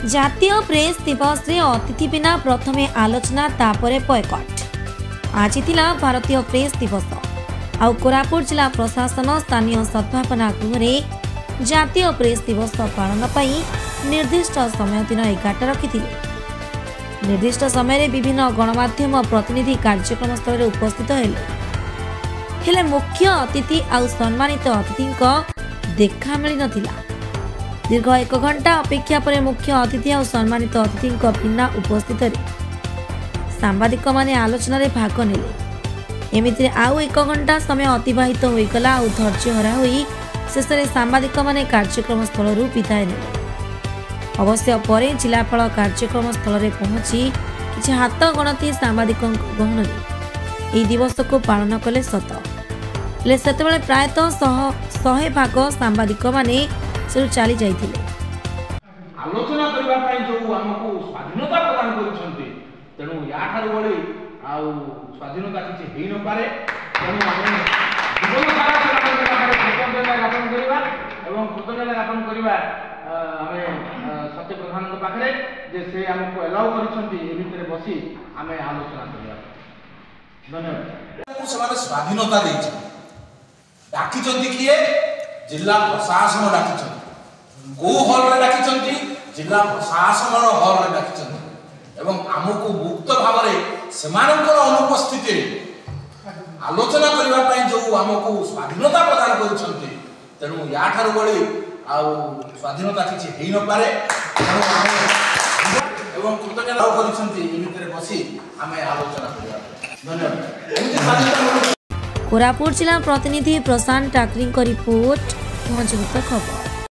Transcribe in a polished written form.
जातीय प्रेस दिवस रे अतिथि बिना प्रथमे आलोचना तापरे बॉयकट। आज थिला भारतीय प्रेस दिवस। आउ कोरापुट जिला प्रशासन स्थानीय सद्भावना गृह जातीय प्रेस दिवस पालन पई निर्दिष्ट समय दिन 11टा रखिथिले। निर्दिष्ट समय विभिन्न गणमाध्यम प्रतिनिधि कार्यक्रम स्थल उपस्थित हेले मुख्य अतिथि आउ सम्मानित अतिथि देखा मिल नथिला। दीर्घ 1 घंटा अपेक्षा पर मुख्य अतिथि और सम्मानित अतिथि बिना उपस्थित सांबादिक माने आलोचना रे भाग नेले। एमिति आउ 1 घंटा समय अतिबाहित होईगला और धैर्य हरा होई शेष में सांबादिक माने कार्यक्रम स्थल विदाय नेले। अवश्य पर जिलापाल कार्यक्रम स्थल में पहुंची किछि हाथ गणती सांबादिक गहन यह दिवस को पालन कले सत हेले सेतेबेले प्रायतः 100 भाग सांबादिक माने चली जाइथिले। आलोचना करबा पई जो हमकु स्वाधीनता प्रदान करिसंती तेनु याठार बळे आउ स्वाधीनता किछि हेइ न पारे। तेनु हम जीवन सारा कृतज्ञता ज्ञापन करबा एवं कृतज्ञता ज्ञापन करबा हमें सत्य प्रधान के पाखरे जे से हमकु अलाउ करिसंती ए भितरे बसी हमें आलोचना करबा। धन्यवाद। समाज स्वाधीनता देछि डाकिचंती किए जिला प्रशासन डाकिचंती को हॉल रे डाकिचंती जिला प्रशासन हॉल रे डाकिचंती एवं आमको मुक्त भाव रे सेमानकर अनुपस्थिति आलोचना करबा पई जो आमको स्वाधीनता प्रदान करिसंती तेनु याठार बळी आ स्वाधीनता किछि हेइ न पारे। एवं कृतज्ञता करिसंती ए भितरे बसी हमें आलोचना करबा। धन्यवाद। कोरापुट जिला प्रतिनिधि प्रशांत टाकरी रिपोर्ट खबर।